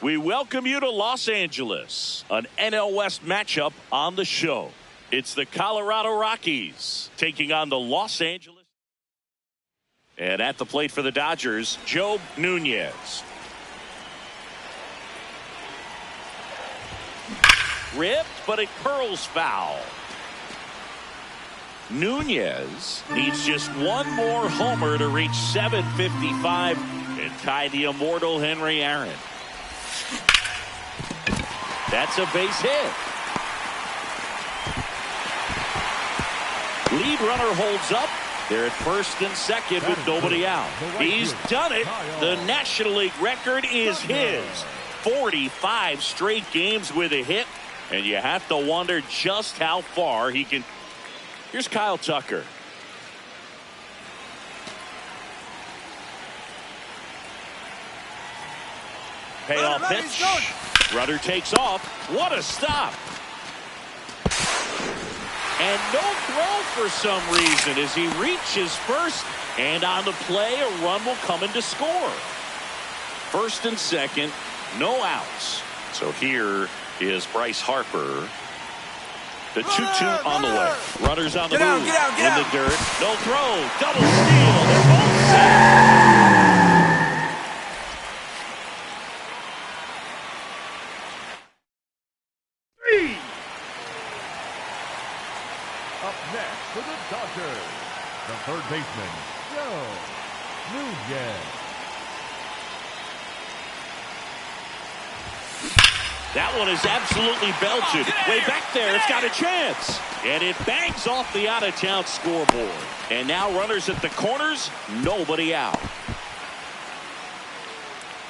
We welcome you to Los Angeles, an NL West matchup on the show. It's the Colorado Rockies taking on the Los Angeles. And at the plate for the Dodgers, Joe Nunez. Ripped, but it curls foul. Nunez needs just one more homer to reach 755 and tie the immortal Henry Aaron. That's a base hit. Lead runner holds up. They're at first and second with nobody out. He's done it. The National League record is his. 45 straight games with a hit. And you have to wonder just how far he can. Here's Kyle Tucker. Payoff pitch. Runner takes off. What a stop. And no throw for some reason as he reaches first. And on the play, a run will come in to score. First and second, no outs. So here is Bryce Harper. The 2-2 on the way. Runners on the move. In the dirt. No throw. Double steal. They're both set. Up next for the Dodgers, the third baseman, Joe Nunez. That one is absolutely belted. Way back there, it's got a chance. And it bangs off the out-of-town scoreboard. And now runners at the corners, nobody out.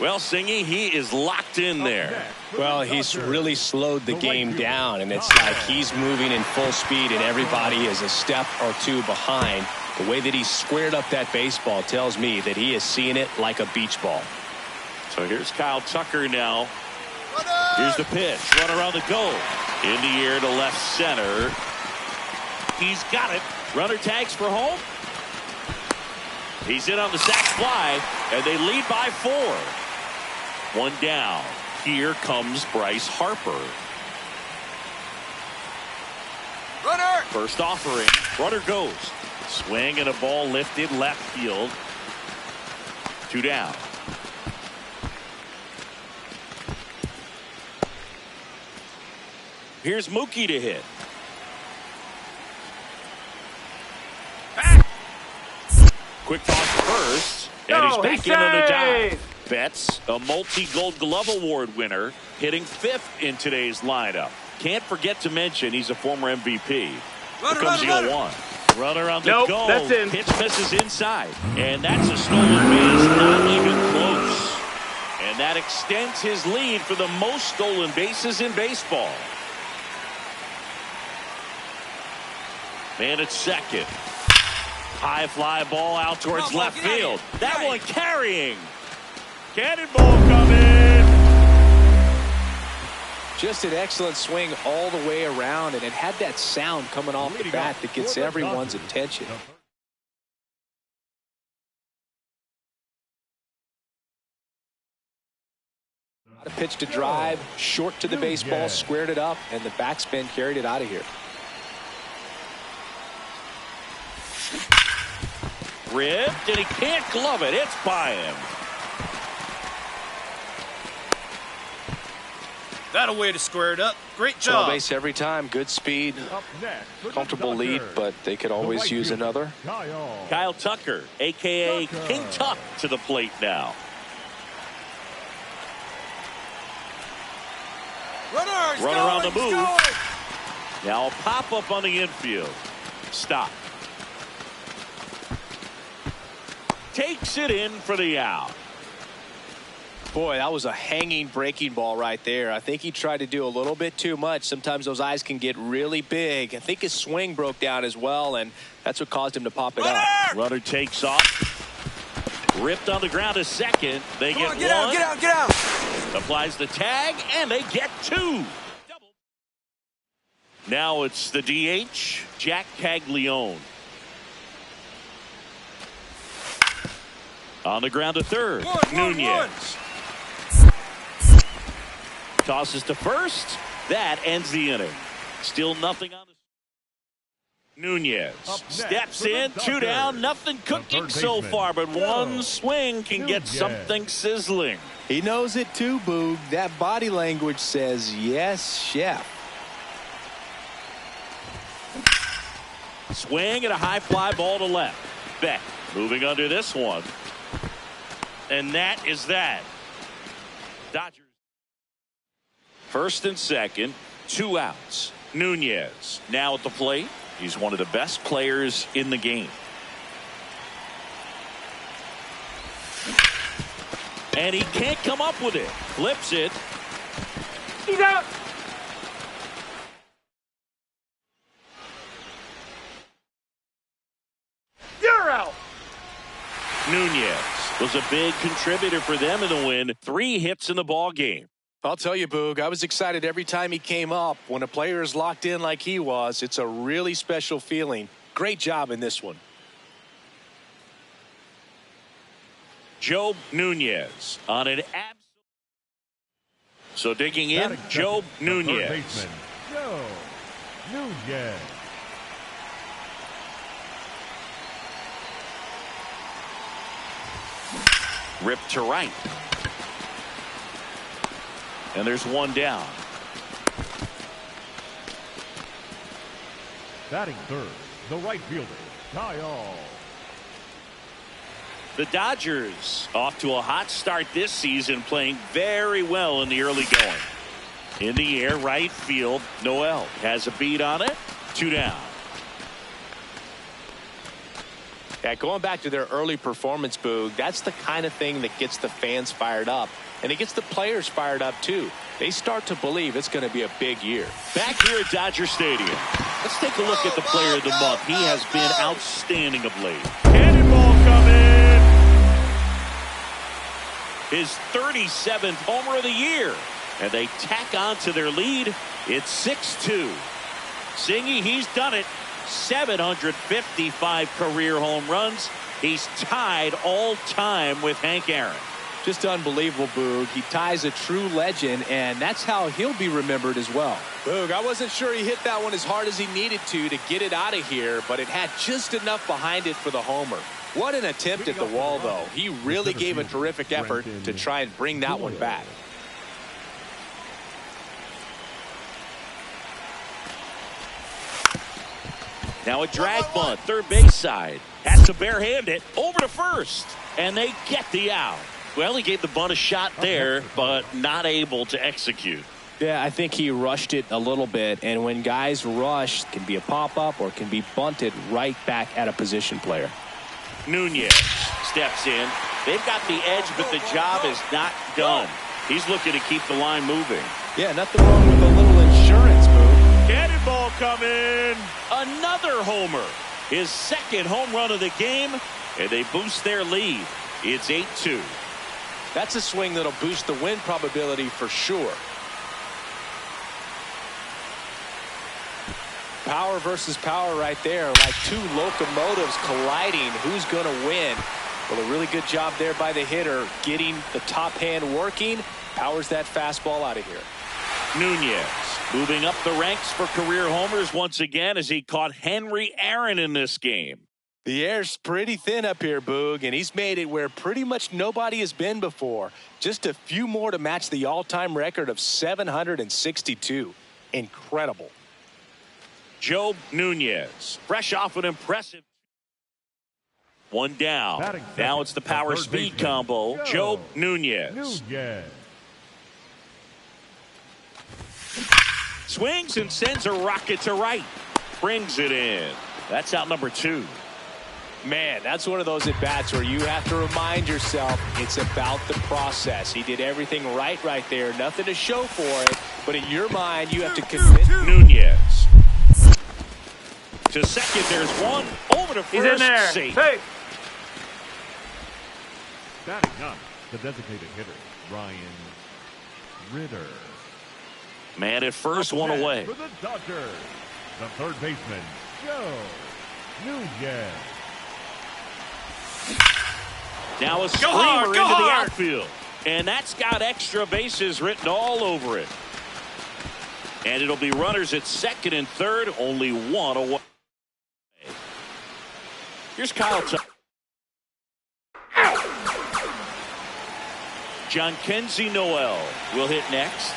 Well, Singy, he is locked in there. Well, he's really slowed the game down, and it's like he's moving in full speed, and everybody is a step or two behind. The way that he squared up that baseball tells me that he is seeing it like a beach ball. So here's Kyle Tucker now. Here's the pitch. Runner on the go. In the air to left center. He's got it. Runner tags for home. He's in on the sac fly, and they lead by 4. One down. Here comes Bryce Harper. Runner! First offering. Runner goes. Swing and a ball lifted left field. 2 down. Here's Mookie to hit. Quick toss first. And he's back in on a dive. Betts, a multi-gold glove award winner, hitting 5th in today's lineup. Can't forget to mention he's a former MVP. Here comes the 0-1. Runner on the go. That's in. Pitch misses inside. And that's a stolen base. Not even close. And that extends his lead for the most stolen bases in baseball. Man at second. High fly ball out towards left field. That one carrying. Cannonball coming. Just an excellent swing all the way around, and it had that sound coming off the bat that gets everyone's attention. A pitch to drive, short to the baseball, squared it up, and the backspin carried it out of here. Ripped, and he can't glove it. It's by him. That a way to square it up. Great job. Double base every time. Good speed. Comfortable lead, but they could always use another. Kyle Tucker, a.k.a. King Tuck, to the plate now. Runner on the move. Now a pop-up on the infield. Stop. Takes it in for the out. Boy, that was a hanging breaking ball right there. I think he tried to do a little bit too much. Sometimes those eyes can get really big. I think his swing broke down as well, and that's what caused him to pop it up. Runner takes off. Ripped on the ground to second. They get one. Get out. Applies the tag, and they get 2. Now it's the DH, Jack Caglione. On the ground to third, Nunez. Tosses to first. That ends the inning. Still nothing on the. Nunez steps in, 2 down, nothing cooking so far, but one swing can get something sizzling. He knows it too, Boog. That body language says, yes, chef. Swing and a high fly ball to left. Beck moving under this one. And that is that. Dodgers. First and second, 2 outs. Nunez now at the plate. He's one of the best players in the game. And he can't come up with it. Flips it. He's out. You're out. Nunez was a big contributor for them in the win. 3 hits in the ball game. I'll tell you, Boog, I was excited every time he came up. When a player is locked in like he was, it's a really special feeling. Great job in this one. Joe Nunez on an So digging in, Joe Nunez. Joe Nunez. Ripped to right. And there's 1 down. Batting third, the right fielder, Kyle. The Dodgers off to a hot start this season, playing very well in the early going. In the air, right field, Noel has a beat on it. 2 down. Yeah, going back to their early performance, Boog, that's the kind of thing that gets the fans fired up. And it gets the players fired up, too. They start to believe it's going to be a big year. Back here at Dodger Stadium, let's take a look at the player of the month. He has been outstanding of late. Cannonball coming. His 37th homer of the year. And they tack on to their lead. It's 6-2. Singy, he's done it. 755 career home runs. He's tied all time with Hank Aaron. Just unbelievable, Boog. He ties a true legend, and that's how he'll be remembered as well. Boog, I wasn't sure he hit that one as hard as he needed to get it out of here, but it had just enough behind it for the homer. What an attempt at the wall, though. He really gave a terrific effort to try and bring that one back. Now a drag bunt, third base side. Has to barehand it over to first. And they get the out. Well, he gave the bunt a shot there, but not able to execute. Yeah, I think he rushed it a little bit. And when guys rush, it can be a pop-up or can be bunted right back at a position player. Nunez steps in. They've got the edge, but the job is not done. He's looking to keep the line moving. Yeah, nothing wrong with a little insurance move. Cannonball coming. Another homer. His 2nd home run of the game, and they boost their lead. It's 8-2. That's a swing that'll boost the win probability for sure. Power versus power right there, like 2 locomotives colliding. Who's going to win? Well, a really good job there by the hitter, getting the top hand working. Powers that fastball out of here. Nunez moving up the ranks for career homers once again as he caught Henry Aaron in this game. The air's pretty thin up here, Boog, and he's made it where pretty much nobody has been before. Just a few more to match the all-time record of 762. Incredible. Joe Nunez, fresh off an impressive. 1 down. Now it's the power speed combo. Joe Nunez. Swings and sends a rocket to right. Brings it in. That's out number 2. Man, that's one of those at-bats where you have to remind yourself it's about the process. He did everything right there. Nothing to show for it. But in your mind, you have to commit. Nunez. To second, there's one. Over to first. He's in there. Safe. Hey. Batting up, the designated hitter, Ryan Ritter. Man at first, one away. For the Dodgers, the third baseman, Joe Nunez. Now a screamer into the outfield. And that's got extra bases written all over it. And it'll be runners at second and third, only one away. Here's Kyle Tucker. John Kenzie Noel will hit next.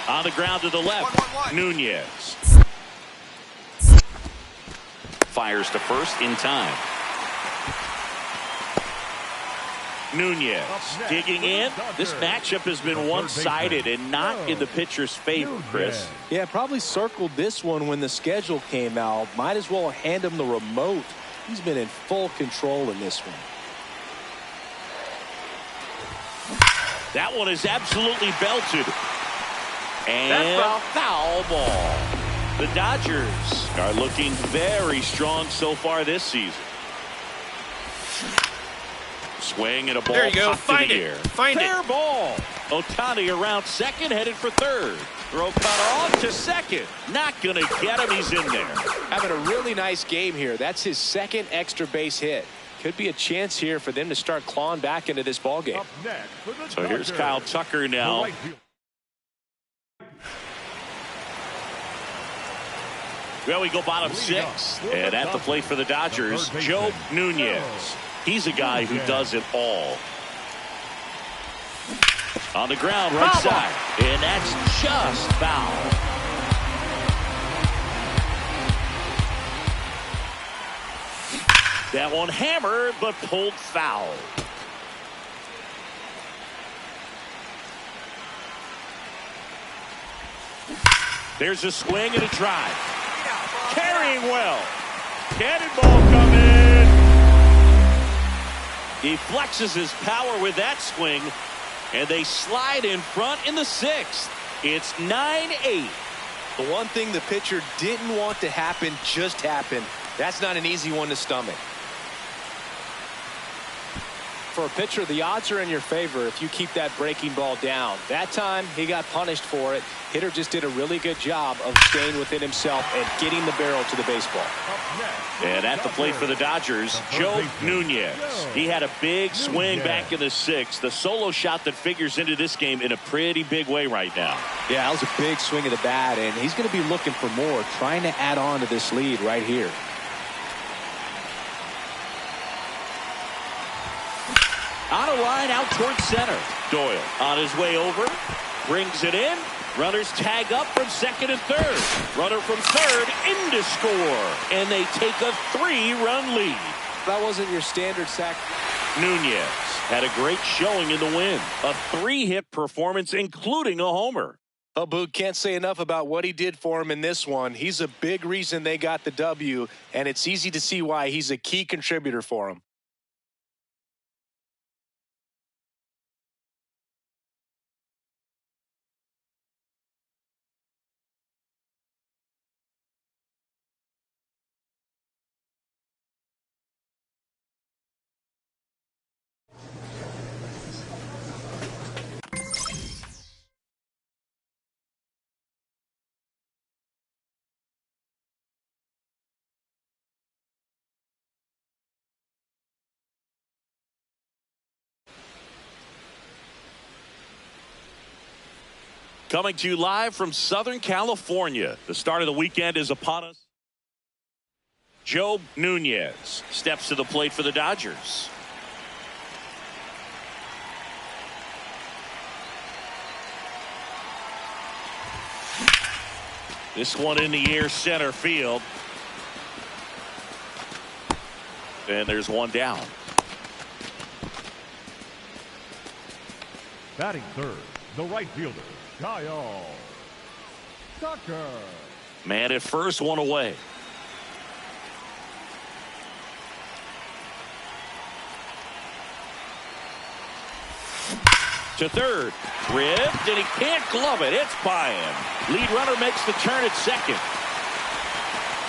On the ground to the left, Nunez. Fires to first in time. Nunez digging in. This matchup has been one-sided and not in the pitcher's favor, Chris. Yeah, probably circled this one when the schedule came out. Might as well hand him the remote. He's been in full control in this one. That one is absolutely belted. And foul ball. The Dodgers are looking very strong so far this season. Swing and a ball. There you go. Find it. Find Fair it. ball. Ohtani around second, headed for third. Throw cut off to second. Not going to get him. He's in there. Having a really nice game here. That's his second extra base hit. Could be a chance here for them to start clawing back into this ball game. So here's Kyle Tucker now. Well, we go bottom six. And at the plate for the Dodgers, Joe Nunez. He's a guy who does it all. On the ground, right side. And that's just foul. That one hammered, but pulled foul. There's a swing and a drive. Carrying well. Cannonball coming. He flexes his power with that swing, and they slide in front in the sixth. It's 9-8. The one thing the pitcher didn't want to happen just happened. That's not an easy one to stomach. For a pitcher, the odds are in your favor if you keep that breaking ball down. That time, he got punished for it. Hitter just did a really good job of staying within himself and getting the barrel to the baseball. And at the plate for the Dodgers, Joe Nunez. He had a big swing back in the sixth. The solo shot that figures into this game in a pretty big way right now. Yeah, that was a big swing of the bat, and he's going to be looking for more, trying to add on to this lead right here. On a line out towards center. Doyle on his way over. Brings it in. Runners tag up from second and third. Runner from third in to score. And they take a 3-run lead. That wasn't your standard sack. Nunez had a great showing in the win. A 3-hit performance, including a homer. Well, Boog, can't say enough about what he did for him in this one. He's a big reason they got the W, and it's easy to see why he's a key contributor for him. Coming to you live from Southern California. The start of the weekend is upon us. Joe Nunez steps to the plate for the Dodgers. This one in the air, center field. And there's one down. Batting third, the right fielder, Kyle Tucker. Man at first, one away. To third. Ripped, and he can't glove it. It's by him. Lead runner makes the turn at second.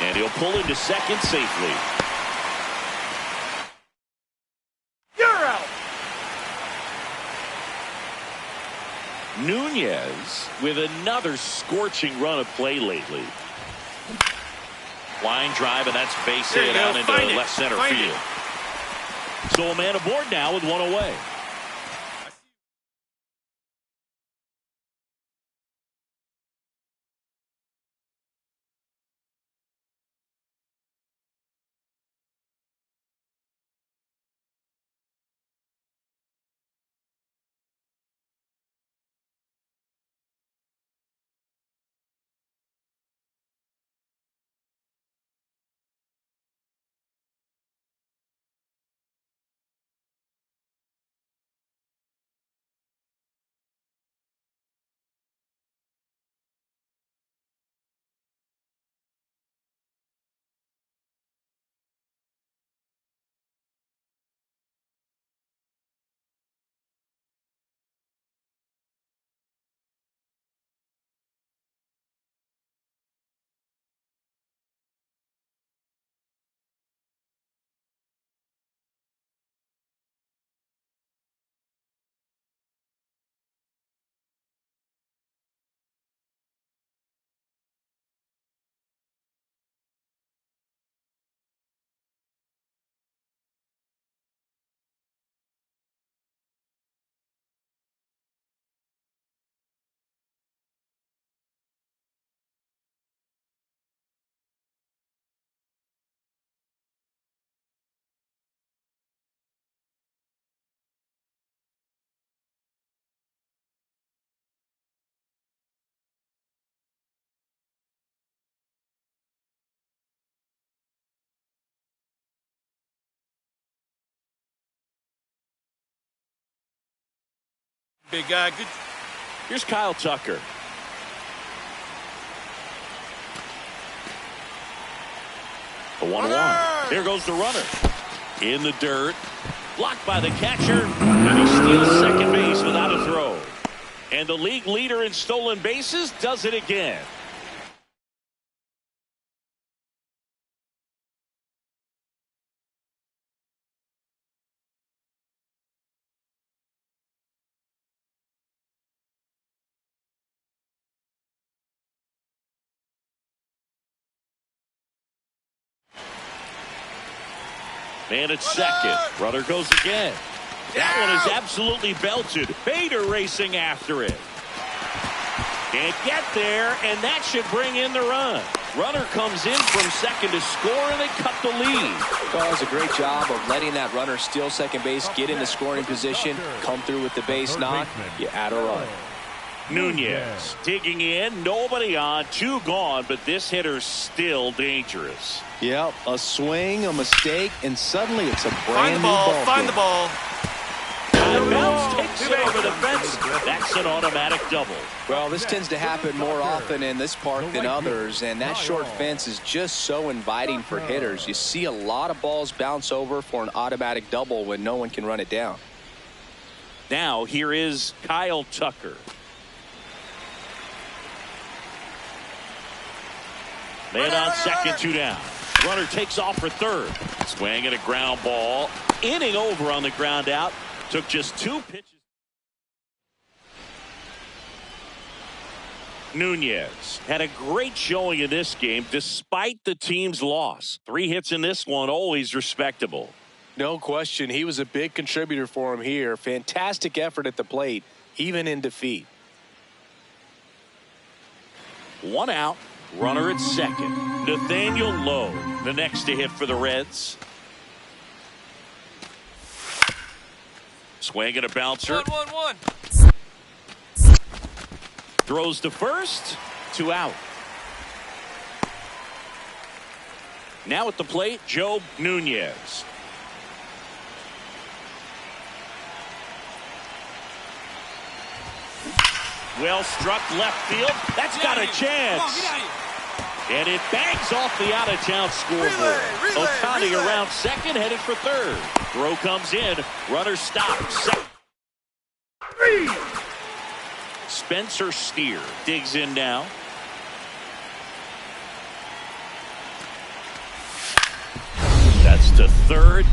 And he'll pull into second safely. You're out. Nunez with another scorching run of play lately. Line drive, and that's base hit out into left center field. So a man aboard now with one away. Big guy, good. Here's Kyle Tucker. A 1-1. Here goes the runner. In the dirt. Blocked by the catcher. And he steals second base without a throw. And the league leader in stolen bases does it again. Man at second. Runner goes again. That one is absolutely belted. Bader racing after it. Can't get there, and that should bring in the run. Runner comes in from second to score, and they cut the lead. Well, it was a great job of letting that runner steal second base, get in the scoring position, come through with the base knock. You add a run. Nunez digging in, nobody on, 2 gone, but this hitter's still dangerous. Yep, a swing, a mistake, and suddenly it's a brand new ball. Find the ball. High bounce takes it over the fence. That's an automatic double. Well, this tends to happen more often in this park than others, and that short fence is just so inviting for hitters. You see a lot of balls bounce over for an automatic double when no one can run it down. Now here is Kyle Tucker. Man on second, 2 down. Runner takes off for third. Swing and a ground ball. Inning over on the ground out. Took just 2 pitches. Nunez had a great showing in this game despite the team's loss. 3 hits in this one, always respectable. No question. He was a big contributor for him here. Fantastic effort at the plate, even in defeat. 1 out. Runner at second. Nathaniel Lowe, the next to hit for the Reds. Swing and a bouncer. 1-1-1. Throws to first. 2 out. Now at the plate, Joe Nunez. Well struck left field. That's got a chance. And it bangs off the out-of-town scoreboard. Ohtani around second, headed for third. Throw comes in. Runner stops. Second. Spencer Steer digs in now. That's to third.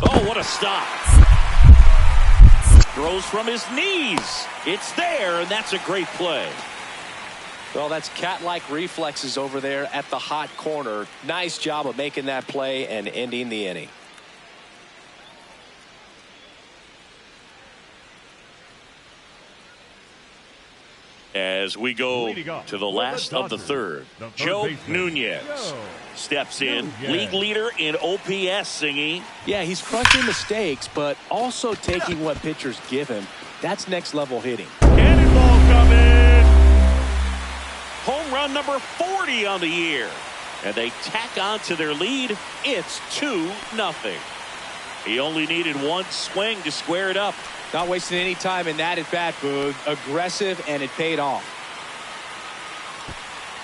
Oh, what a stop. Throws from his knees. It's there, and that's a great play. Well, that's cat-like reflexes over there at the hot corner. Nice job of making that play and ending the inning. As we go to the last of the third, Joe Nunez steps in, league leader in OPS, Singy. Yeah, he's crushing mistakes, but also taking what pitchers give him. That's next-level hitting. Cannonball coming. Home run number 40 on the year. And they tack on to their lead. It's 2-0. He only needed one swing to square it up. Not wasting any time in that at-bat, Boog. Aggressive, and it paid off.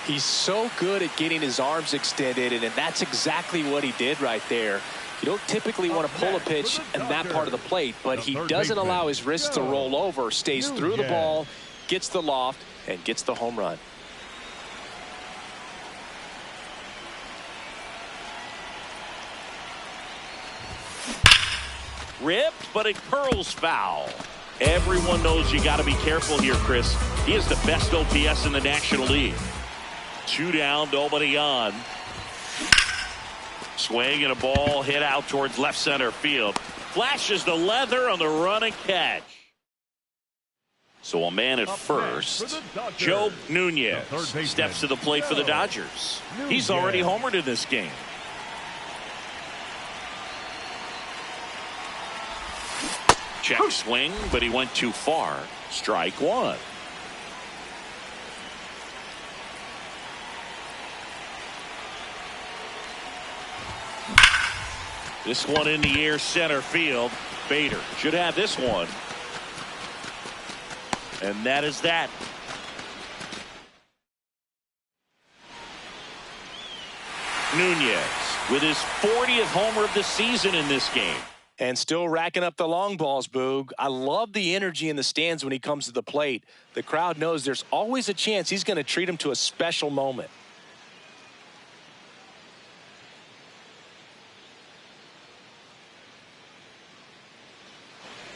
He's so good at getting his arms extended, and that's exactly what he did right there. You don't typically want to pull a pitch in that part of the plate, but he doesn't allow his wrists to roll over, stays through the ball, gets the loft, and gets the home run. Ripped, but it curls foul. Everyone knows you got to be careful here, Chris. He is the best OPS in the National League. 2 down, nobody on. Swing and a ball hit out towards left center field. Flashes the leather on the run and catch. So a man at first. Joe Nunez steps to the plate for the Dodgers. He's already homered in this game. Check swing, but he went too far. Strike one. This one in the air, center field. Bader should have this one. And that is that. Nunez with his 40th homer of the season in this game. And still racking up the long balls, Boog. I love the energy in the stands when he comes to the plate. The crowd knows there's always a chance he's going to treat him to a special moment.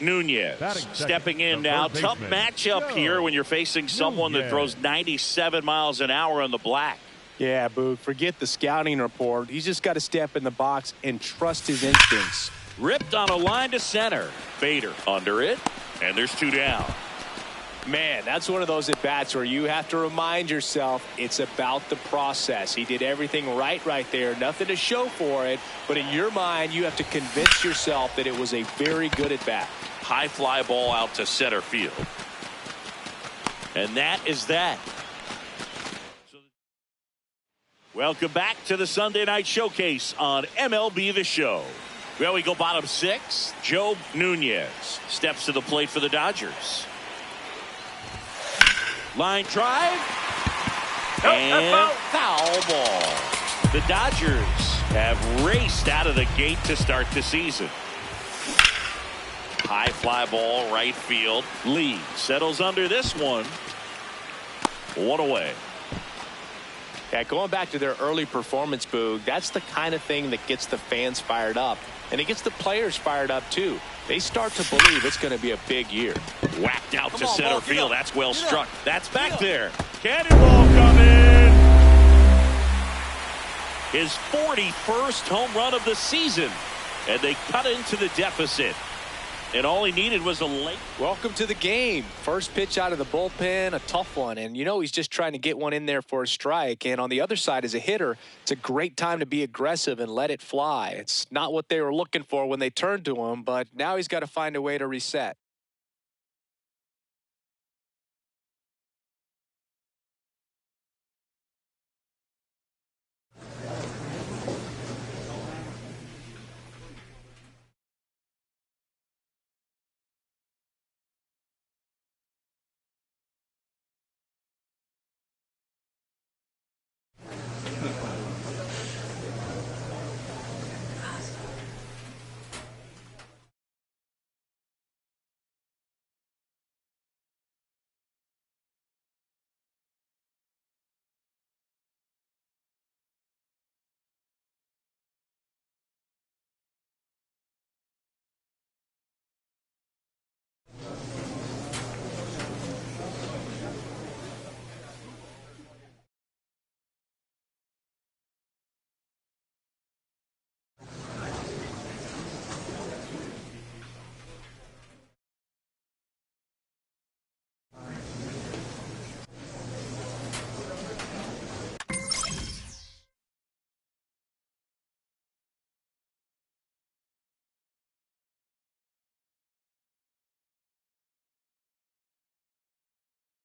Nunez stepping in now. Tough matchup here when you're facing someone that throws 97 miles an hour on the black. Yeah, Boog, forget the scouting report. He's just got to step in the box and trust his instincts. Ripped on a line to center. Bader under it, and there's 2 down. Man, that's one of those at-bats where you have to remind yourself it's about the process. He did everything right there. Nothing to show for it, but in your mind, you have to convince yourself that it was a very good at-bat. High fly ball out to center field. And that is that. Welcome back to the Sunday Night Showcase on MLB The Show. Well, we go bottom 6. Joe Nunez steps to the plate for the Dodgers. Line drive. And foul ball. The Dodgers have raced out of the gate to start the season. High fly ball, right field. Lee settles under this one. 1 away. Yeah, going back to their early performance, Boog, that's the kind of thing that gets the fans fired up. And it gets the players fired up, too. They start to believe it's going to be a big year. Whacked out to center field. That's well struck. That's back there. Cannonball coming. His 41st home run of the season. And they cut into the deficit. And all he needed was a late. Welcome to the game. First pitch out of the bullpen, a tough one. And you know he's just trying to get one in there for a strike. And on the other side, as a hitter, it's a great time to be aggressive and let it fly. It's not what they were looking for when they turned to him, but now he's got to find a way to reset.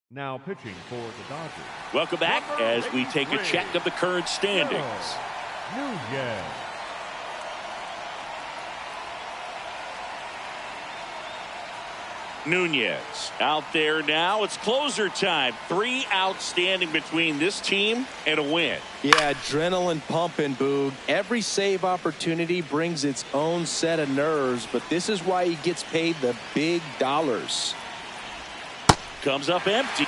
Now pitching for the Dodgers. Welcome back as we take a check of the current standings. Nunez. Nunez out there now. It's closer time. 3 outstanding between this team and a win. Yeah, adrenaline pumping, Boog. Every save opportunity brings its own set of nerves, but this is why he gets paid the big dollars. Comes up empty.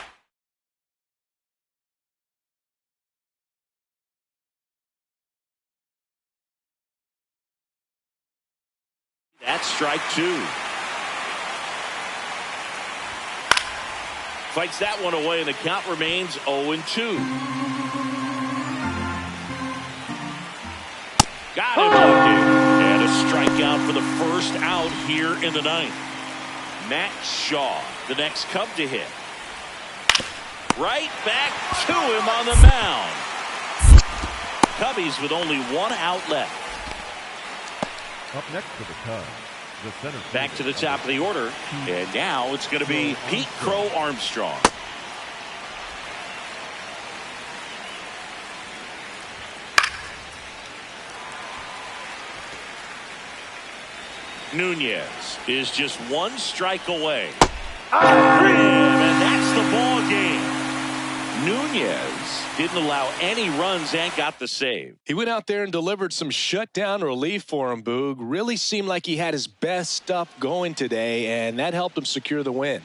That's strike 2. Fights that one away, and the count remains 0-2. Got him looking. And a strikeout for the first out here in the 9th. Matt Shaw, the next Cub to hit. Right back to him on the mound. Cubbies with only 1 out left. Up next for the Cubs, the center. Back to the top of the order, and now it's going to be Pete Crow Armstrong. Nunez is just 1 strike away. And that's the ball game. Nunez didn't allow any runs and got the save. He went out there and delivered some shutdown relief for him, Boog. Really seemed like he had his best stuff going today, and that helped him secure the win.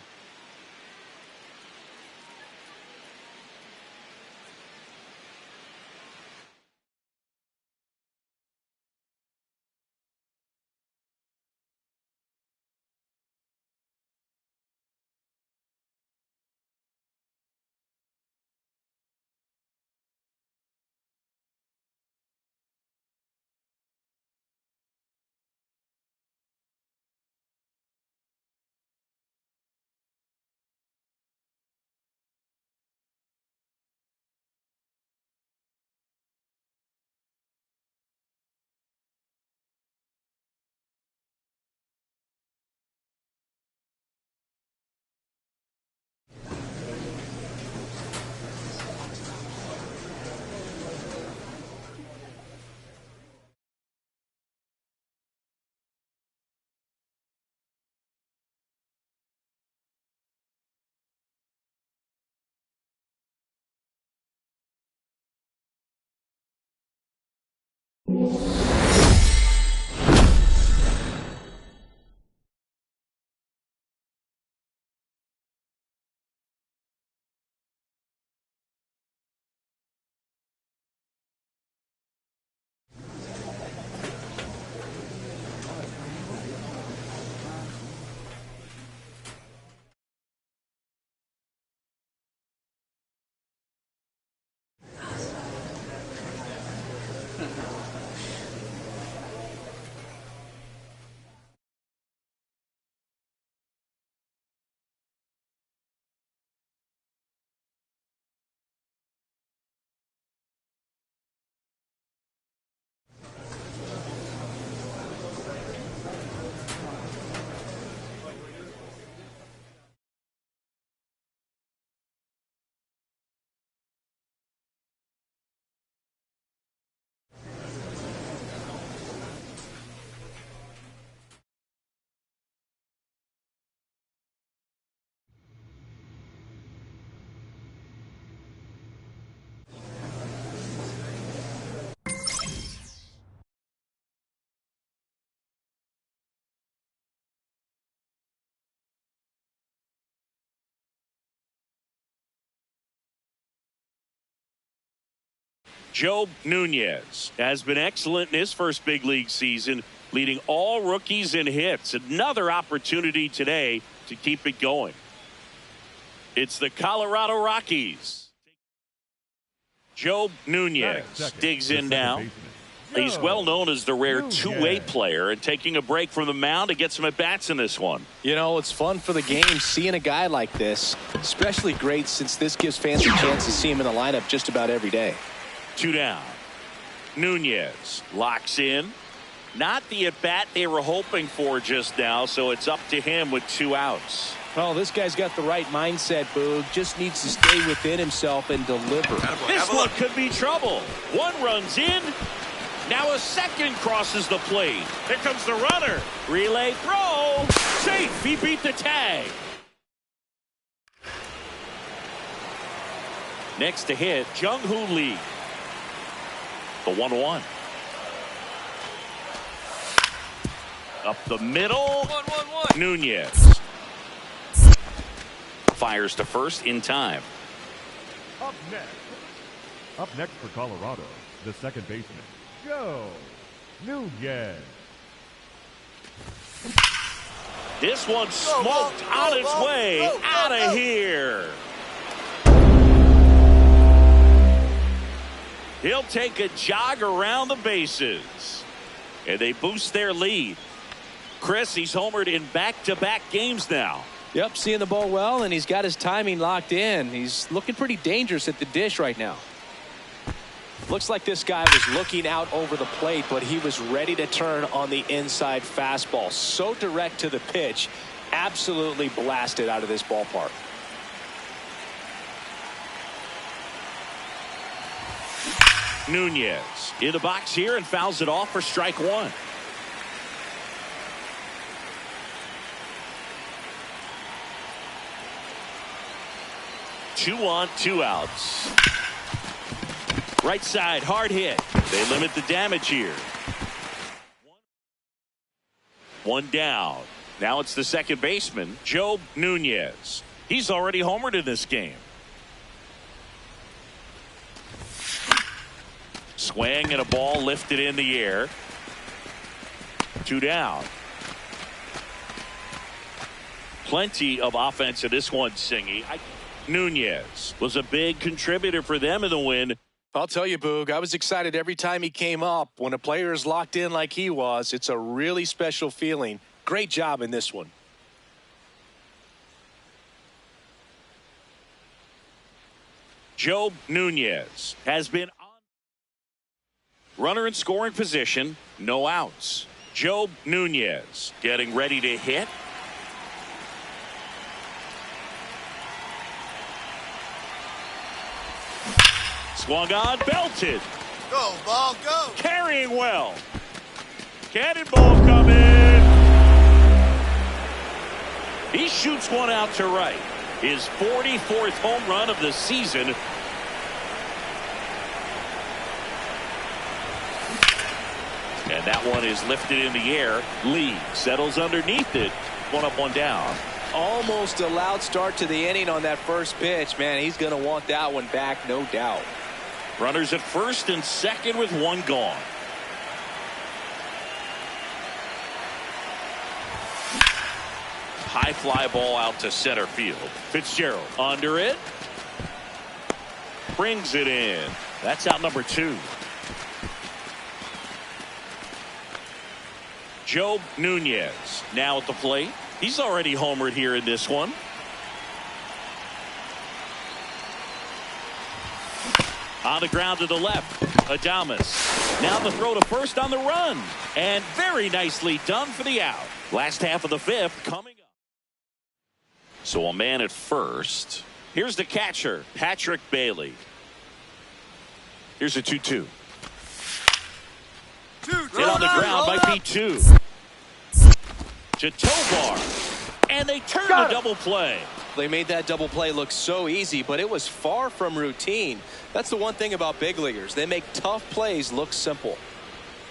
Joe Nunez has been excellent in his first big league season, leading all rookies in hits. Another opportunity today to keep it going. It's the Colorado Rockies. Joe Nunez digs in now. He's well known as the rare two-way player, and taking a break from the mound to get some at-bats in this one. You know, it's fun for the game seeing a guy like this, especially great since this gives fans a chance to see him in the lineup just about every day. 2 down. Nunez locks in. Not the at-bat they were hoping for just now, so it's up to him with 2 outs. Oh, this guy's got the right mindset, Boog. Just needs to stay within himself and deliver. This one could be trouble. One runs in. Now a second crosses the plate. Here comes the runner. Relay throw. Safe. He beat the tag. Next to hit, Jung-Hoo Lee. The 1-1. Up the middle. 1-1-1. Nunez. Fires to first in time. Up next for Colorado, the second baseman, Joe Nunez. This one smoked on its way out of here. He'll take a jog around the bases. And they boost their lead. Chris, he's homered in back-to-back games now. Yep, seeing the ball well, and he's got his timing locked in. He's looking pretty dangerous at the dish right now. Looks like this guy was looking out over the plate, but he was ready to turn on the inside fastball. So direct to the pitch, absolutely blasted out of this ballpark. Nunez in the box here and fouls it off for strike one. Two on, two outs. Right side, hard hit. They limit the damage here. One down. Now it's the second baseman, Joe Nunez. He's already homered in this game. Swing and a ball lifted in the air. Two down. Plenty of offense in this one, Singy. Nunez was a big contributor for them in the win. I'll tell you, Boog, I was excited every time he came up. When a player is locked in like he was, it's a really special feeling. Great job in this one. Joe Nunez has been on. Runner in scoring position, no outs. Joe Nunez getting ready to hit. Swung on, belted. Go, ball, go. Carrying well. Cannonball coming. He shoots one out to right. His 44th home run of the season. And that one is lifted in the air. Lee settles underneath it. One up, one down. Almost a loud start to the inning on that first pitch. Man, he's going to want that one back, no doubt. Runners at first and second with one gone. High fly ball out to center field. Fitzgerald under it. Brings it in. That's out number two. Joe Nunez now at the plate. He's already homered here in this one. On the ground to the left, Adames. Now the throw to first on the run. And very nicely done for the out. Last half of the fifth coming up. So a man at first. Here's the catcher, Patrick Bailey. Here's a 2-2. Hit on the ground by P2. To Tovar. And they turn the double play. They made that double play look so easy, but it was far from routine. That's the one thing about big leaguers. They make tough plays look simple.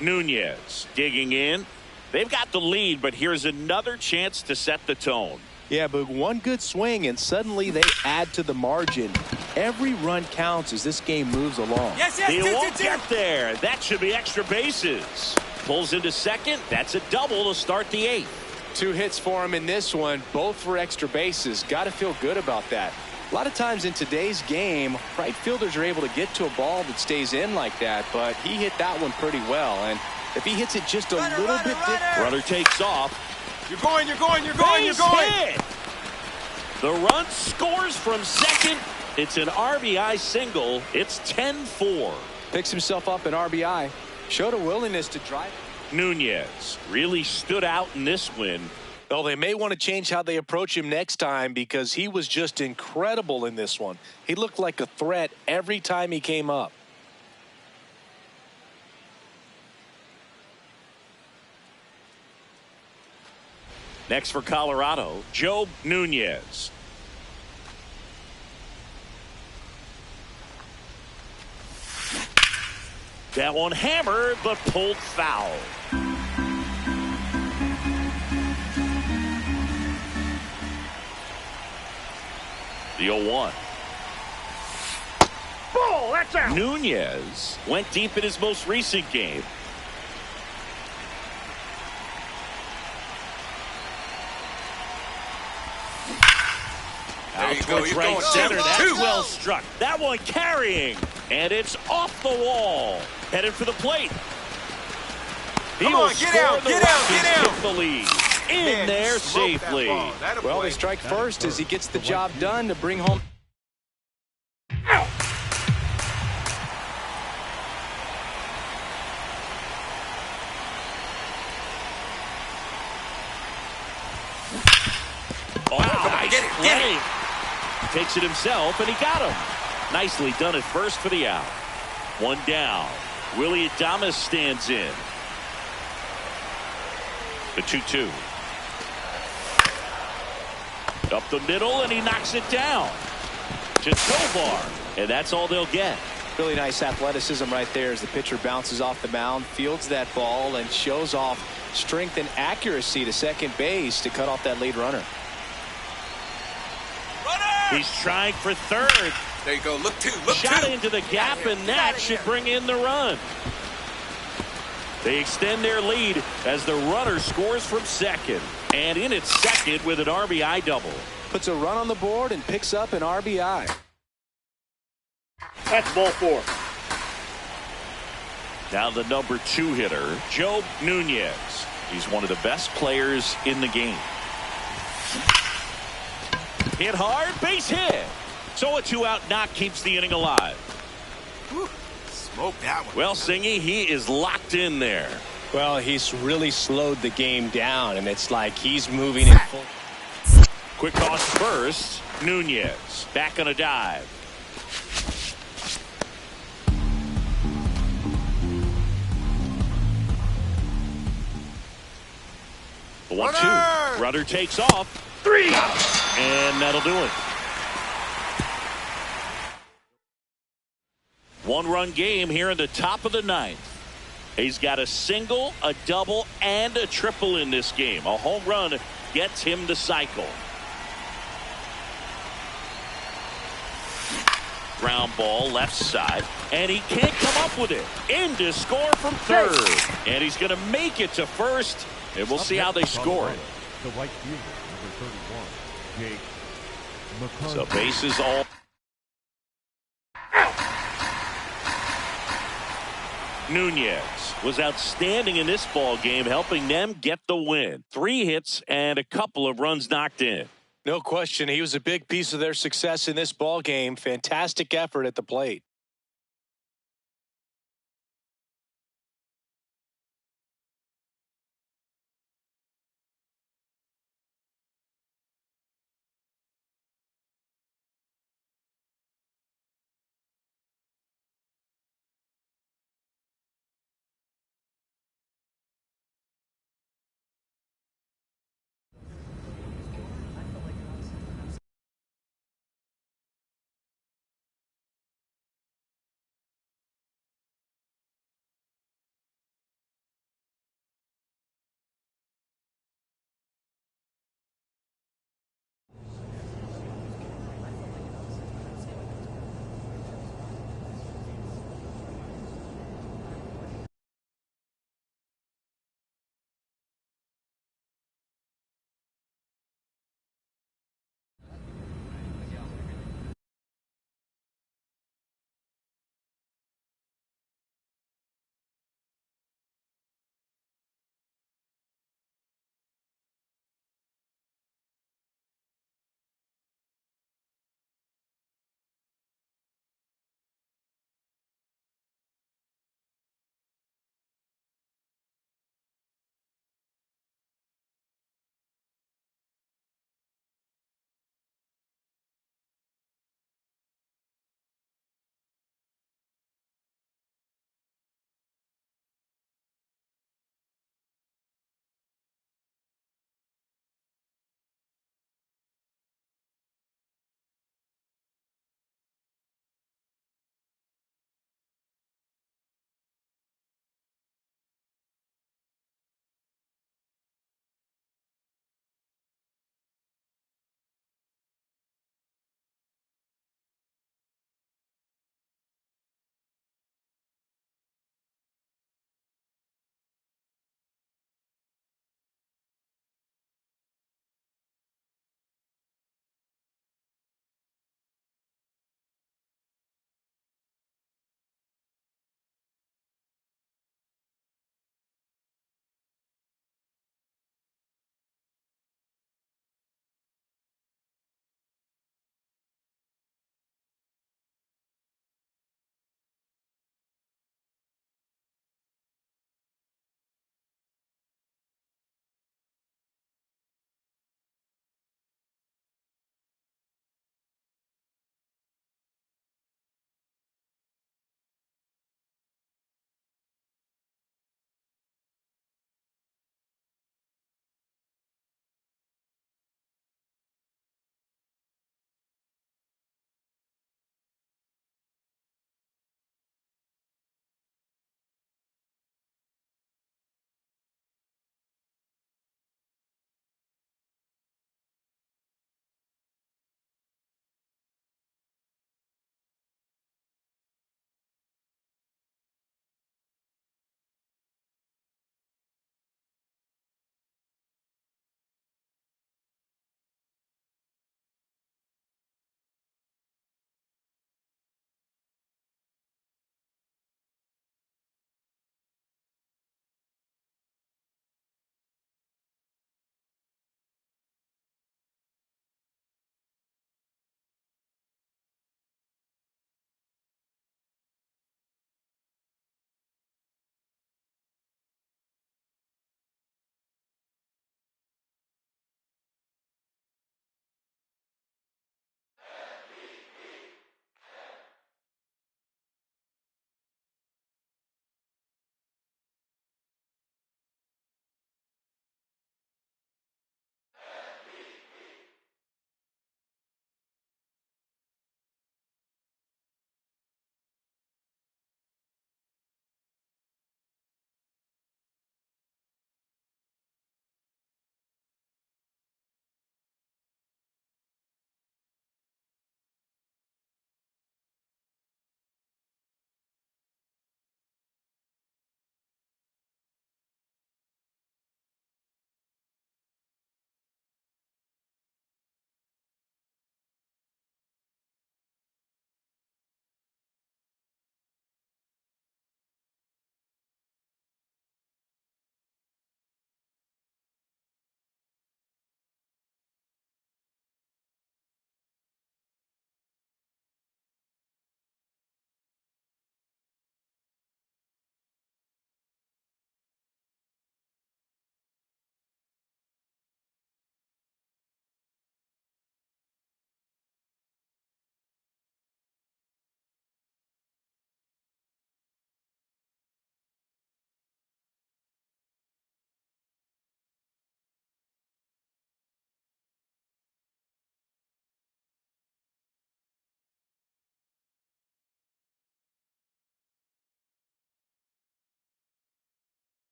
Nunez digging in. They've got the lead, but here's another chance to set the tone. Yeah, but one good swing, and suddenly they add to the margin. Every run counts as this game moves along. He won't get there. That should be extra bases. Pulls into second. That's a double to start the eighth. 2 hits for him in this one, both for extra bases. Got to feel good about that. A lot of times in today's game, right fielders are able to get to a ball that stays in like that, but he hit that one pretty well. And if he hits it just a little bit different. Runner takes off. You're going. Hit. The run scores from second. It's an RBI single. It's 10-4. Picks himself up an RBI. Showed a willingness to drive. Nunez really stood out in this win. Well, they may want to change how they approach him next time because he was just incredible in this one. He looked like a threat every time he came up. Next for Colorado, Joe Nunez. That one hammered, but pulled foul. The 0-1. Ball, that's out. Nunez went deep in his most recent game. Out towards right center. That's well struck. That one carrying. And it's off the wall. Headed for the plate. Come on, get out, get out, get out. The lead. In there safely. Well, they strike first as he gets the job done to bring home. Oh, nice play. Takes it himself, and he got him. Nicely done at first for the out. One down. Willie Adames stands in. The 2-2. Up the middle, and he knocks it down. To Tovar, and that's all they'll get. Really nice athleticism right there as the pitcher bounces off the mound, fields that ball, and shows off strength and accuracy to second base to cut off that lead runner. He's trying for third. There you go. Look two. Look Shot two. into the gap, and that should bring in the run. They extend their lead as the runner scores from second. And in at second with an RBI double. Puts a run on the board and picks up an RBI. That's ball 4. Now the number 2 hitter, Joe Nunez. He's one of the best players in the game. Hit hard, base hit. So a 2-out knock keeps the inning alive. Whew. Smoke that one. Well, Singy, he is locked in there. Well, he's really slowed the game down, and it's like he's moving in full. Quick toss first. Nunez back on a dive. The 1-2. Runner takes off. 3. And that'll do it. One-run game here in the top of the 9th. He's got a single, a double, and a triple in this game. A home run gets him the cycle. Ground ball left side, and he can't come up with it. In to score from third. And he's going to make it to first, and we'll see how they score it. The right fielder, number 31, Jake McCarthy. So bases all. Nunez was outstanding in this ball game, helping them get the win. 3 hits and a couple of runs knocked in. No question, he was a big piece of their success in this ball game. Fantastic effort at the plate.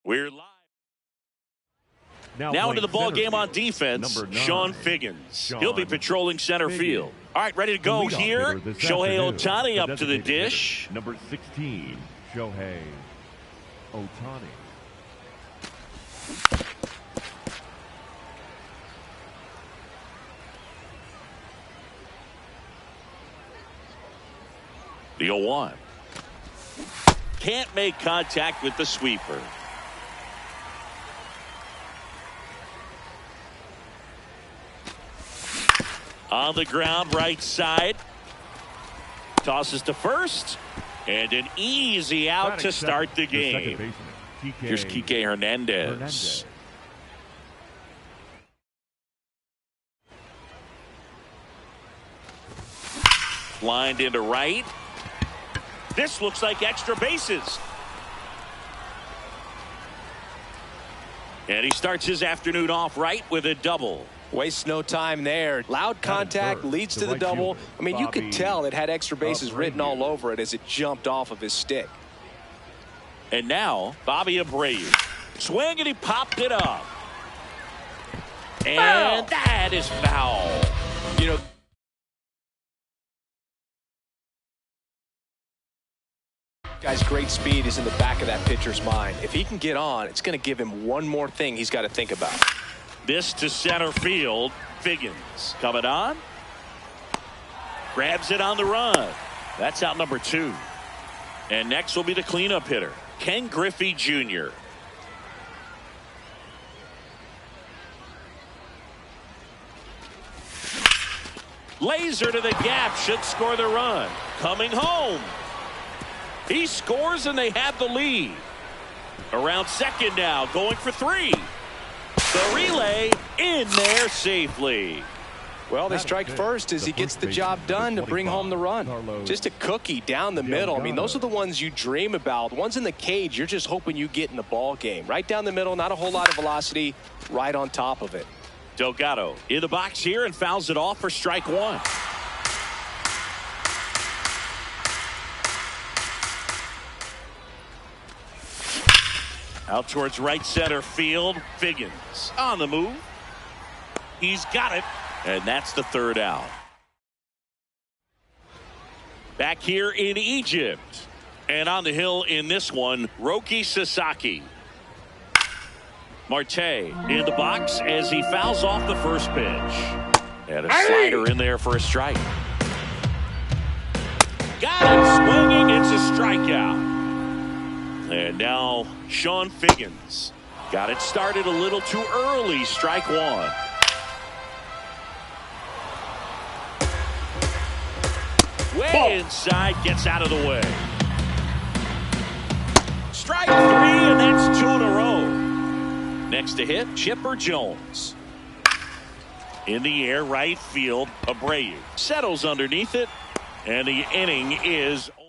We're live. Now playing into the ball center game on field, defense, number 9, Sean Figgins. He'll be patrolling center Figgins. field. All right, ready to go The leadoff here. hitter this Shohei afternoon, Ohtani up to the designated dish. hitter, number 16, Shohei Ohtani. The 0-1. Can't make contact with the sweeper. On the ground, right side. Tosses to first. And an easy out to start the game. Here's Kike Hernandez. Lined into right. This looks like extra bases. And he starts his afternoon off right with a double. Wastes no time there. Loud contact leads to the double. I mean, you could tell it had extra bases written all over it as it jumped off of his stick. And now, Bobby Abreu. Swing, and he popped it up. And that is foul. You know, guy's great speed is in the back of that pitcher's mind. If he can get on, it's going to give him one more thing he's got to think about. This to center field. Figgins coming on. Grabs it on the run. That's out number 2. And next will be the cleanup hitter, Ken Griffey Jr. Laser to the gap, should score the run. Coming home. He scores and they have the lead. Around second now, going for 3. The relay in there safely. Well, they strike first as he gets the job done to bring home the run. Just a cookie down the middle. I mean, those are the ones you dream about. The ones in the cage, you're just hoping you get in the ball game. Right down the middle, not a whole lot of velocity, right on top of it. Delgado in the box here and fouls it off for strike 1. Out towards right center field. Figgins on the move. He's got it. And that's the 3rd out. Back here in Egypt. And on the hill in this one, Roki Sasaki. Marte in the box as he fouls off the first pitch. And a slider in there for a strike. Got it swinging. It's a strikeout. And now Sean Figgins got it started a little too early. Strike 1. Way inside, gets out of the way. Strike 3, and that's 2 in a row. Next to hit, Chipper Jones. In the air, right field, Abreu settles underneath it, and the inning is over.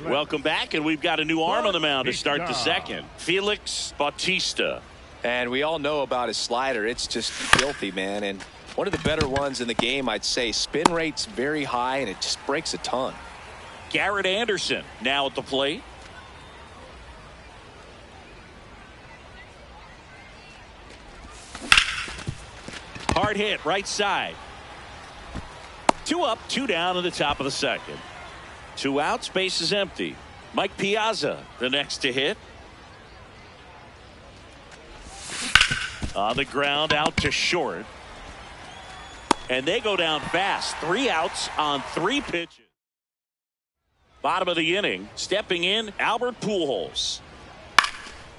Welcome back, and we've got a new arm on the mound to start the second. Felix Bautista. And we all know about his slider. It's just filthy, man. And one of the better ones in the game, I'd say. Spin rate's very high, and it just breaks a ton. Garrett Anderson now at the plate. Hard hit, right side. 2 up, 2 down in the top of the second. 2 outs, base is empty. Mike Piazza, the next to hit. On the ground, out to short. And they go down fast. 3 outs on 3 pitches. Bottom of the inning, stepping in, Albert Pujols.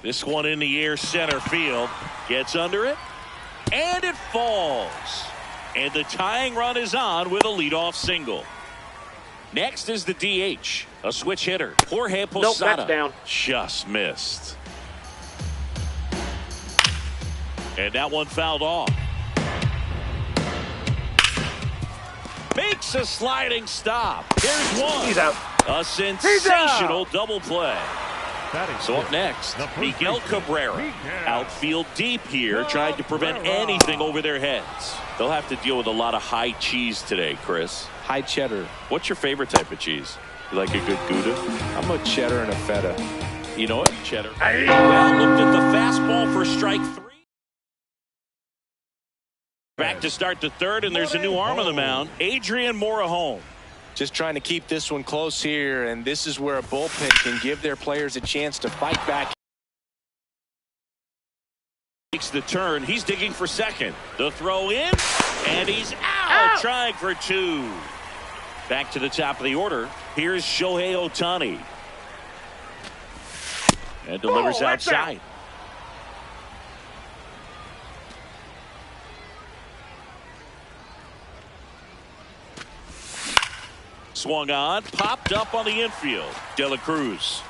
This one in the air, center field. Gets under it. And it falls. And the tying run is on with a leadoff single. Next is the DH, a switch hitter, Jorge Posada. Nope, that's down. Just missed. And that one fouled off. Makes a sliding stop. Here's one. He's out. A sensational double play. So up next, Miguel Cabrera. Outfield deep here, trying to prevent anything over their heads. They'll have to deal with a lot of high cheese today, Chris. High cheddar. What's your favorite type of cheese? You like a good Gouda? I'm a cheddar and a feta. You know what, Cheddar? Well, looked at the fastball for strike 3. Back to start the third, and there's a new arm on the mound. Adrian Morejon. Just trying to keep this one close here, and this is where a bullpen can give their players a chance to fight back. Takes the turn. He's digging for second. The throw in, and he's out. Trying for 2. Back to the top of the order. Here's Shohei Ohtani. And delivers outside. Swung on, popped up on the infield. De La Cruz.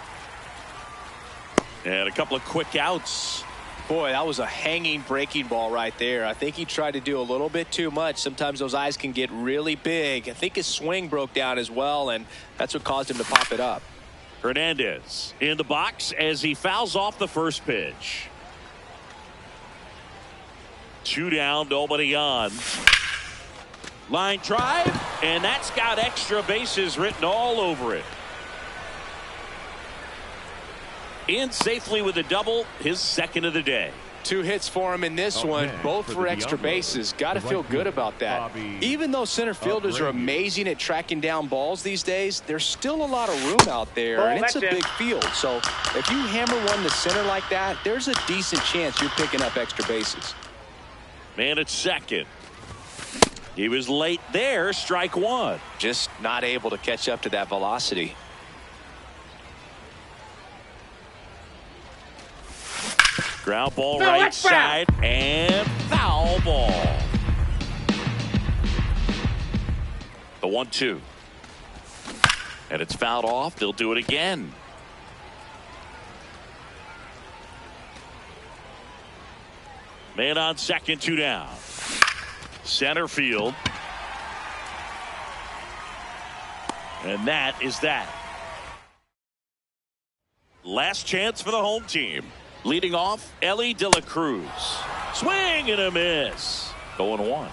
And a couple of quick outs. Boy, that was a hanging breaking ball right there. I think he tried to do a little bit too much. Sometimes those eyes can get really big. I think his swing broke down as well, and that's what caused him to pop it up. Hernandez in the box as he fouls off the first pitch. 2 down, nobody on. Line drive, and that's got extra bases written all over it. In safely with a double, his second of the day. 2 hits for him in this one, both for extra bases. Got to feel good about that. Even though center fielders are amazing at tracking down balls these days, there's still a lot of room out there, and it's a big field. So if you hammer one to center like that, there's a decent chance you're picking up extra bases. Man at second. He was late there, strike 1. Just not able to catch up to that velocity. Ground ball right side and foul ball. The 1-2. And it's fouled off. They'll do it again. Man on second, 2 down. Center field. And that is that. Last chance for the home team. Leading off, Ellie De La Cruz. Swing and a miss. 0-1.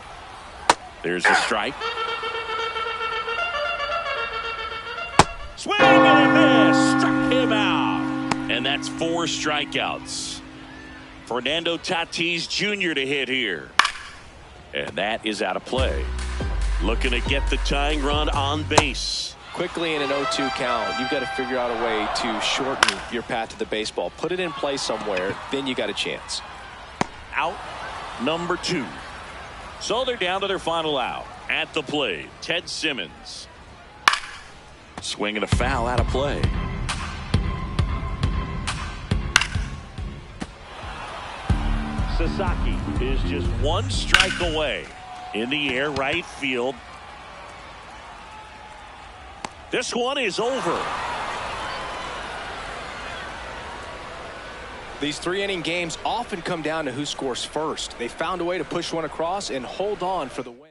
There's a strike. Swing and a miss. Struck him out. And that's 4 strikeouts. Fernando Tatis Jr. to hit here. And that is out of play. Looking to get the tying run on base. Quickly in an 0-2 count, you've got to figure out a way to shorten your path to the baseball. Put it in play somewhere, then you got a chance. Out number 2. So they're down to their final out. At the plate, Ted Simmons. Swing and a foul, out of play. Sasaki is just 1 strike away. In the air, right field. This one is over. These 3-inning games often come down to who scores first. They found a way to push one across and hold on for the win.